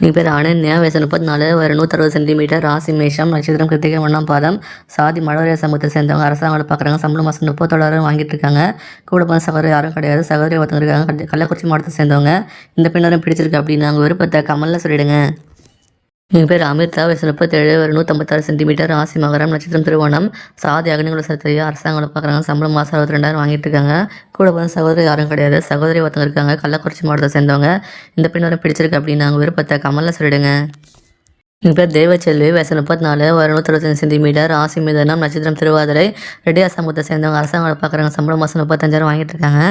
என் பேர் அனன்யா, வயசு 34, ஒரு 160 சென்டிமீட்டர், ராசி மேஷம், நட்சத்திரம் கிருத்திகை, 1ஆம் பாதம், சாதி மழவரைய சமூகத்தை சேர்ந்தவங்க, அரசாங்க வேலை பார்க்குறாங்க, சம்பளம் மாதம் 30,000 வாங்கிட்டு இருக்காங்க. கூட பிறந்த சகோதரி யாரும் கிடையாது, சகோதரி ஒருத்தவங்க இருக்காங்க, கள்ளக்குறிச்சி மாவட்டத்தை சேர்ந்தவங்க. இந்த பெண்ணரும் பிடிச்சிருக்கு அப்படின்னு நாங்கள் விருப்பத்தை கமலில் சொல்லிடுங்க. எங்கள் பேர் அமிர்தா, வயசு 37, ஒரு 156 சென்டிமீட்டர், ராசி மகரம், நட்சத்திரம் திருவோணம், சாதி அக்னிகுல சத்திரியா, அரசாங்க வேலை பார்க்குறாங்க, சம்பளம் மாதம் 62,000 வாங்கிட்டு இருக்காங்க. கூட பிறந்த சகோதரி யாரும் கிடையாது, சகோதரி ஒருத்தவங்க இருக்காங்க, கள்ளக்குறிச்சி மாவட்டத்தை சேர்ந்தவங்க. இந்த பெண்ணரும் பிடிச்சிருக்கு அப்படின்னு நாங்கள் விருப்பத்தை கமலில் சொல்லிடுங்க. எங்கள் பேர் தேவச்செல்வி, வயசு 34, ஒரு 165 சென்டிமீட்டர், ராசி மிதனம், நட்சத்திரம் திருவாதிரை, ரெட்டியா சமூகத்தை சேர்ந்தவங்க, அரசாங்க வேலை பார்க்குறாங்க, சம்பளம் மாதம் 35,000 வாங்கிட்டு இருக்காங்க.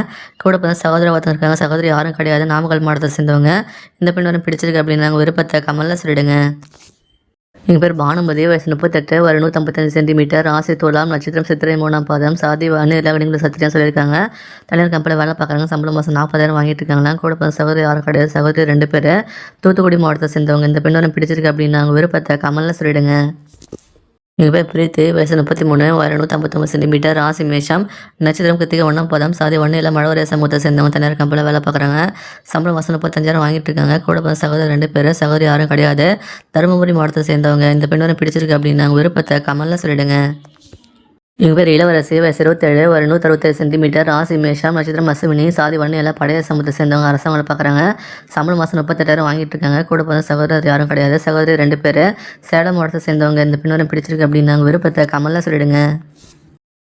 கூட பிறந்த சகோதரி ஒருத்தவங்க இருக்காங்க, சகோதரி யாரும் கிடையாது, நாமக்கல் மாவட்டத்தை சேர்ந்தவங்க. இந்த பெண் வரும் பிடிச்சிருக்கு அப்படின்னு நாங்கள் விருப்பத்தை கமலில் சொல்லிடுங்க. எங்கள் பேர் பானுமதி, வயசு 38, ஒரு 155 சென்டிமீட்டர், ராசி துலாம், நட்சத்திரம் சித்திரை, 3ஆம் பாதம், சாதி எல்லா கணிகளும் சத்திரியாக சொல்லியிருக்காங்க. தனியார் கம்பெனியில் வேலை பார்க்குறாங்க, சம்பளம் மாதம் 40,000 வாங்கிட்டு இருக்காங்களா. கூட பிறந்த சகோதரி யாரும் கிடையாது, சகோதரி 2 பேர், தூத்துக்குடி மாவட்டத்தை சேர்ந்தவங்க. இந்த பெண் வரும் பிடிச்சிருக்கு அப்படின்னு நாங்கள் விருப்பத்தை கமலில் சொல்லிடுங்க. எங்கள் பேர் பிரீத்தி, வயசு 33, ஒரு 159 சென்டிமீட்டர், ராசி மேஷம், நட்சத்திரம் கிருத்திகை, 1ஆம் பாதம், சாதி எல்லாம் மழவரைய சமூகத்தை சேர்ந்தவங்க. தனியார் கம்பெனியில் வேலை பார்க்குறாங்க, சம்பளம் மாதம் 35,000 வாங்கிட்டு இருக்காங்க. கூட பிறந்த சகோதரி 2 பேர், சகோதரி யாரும் கிடையாது, தருமபுரி மாவட்டத்தை சேர்ந்தவங்க. இந்த பெண் வரும் பிடிச்சிருக்கு அப்படின்னு நாங்கள் விருப்பத்தை கமலில் சொல்லிடுங்க. எங்கள் பேர் இளவரசி, வயசு 27, ஒரு 167 சென்டிமீட்டர், ராசி மேஷம், நட்சத்திரம் அசுவினி, சாதி எல்லாம் பழைய சமூகத்தை சேர்ந்தவங்க, அரசாங்க வேலை பார்க்குறாங்க, சம்பளம் மாதம் 38,000 வாங்கிட்டு இருக்காங்க. கூட பிறந்த சகோதரர் யாரும் கிடையாது, சகோதரி 2 பேர், சேலம் மாவட்டத்தை சேர்ந்தவங்க. இந்த பெண் வரும் பிடிச்சிருக்கு அப்படின்னு நாங்கள் விருப்பத்தை கமலில் சொல்லிடுங்க.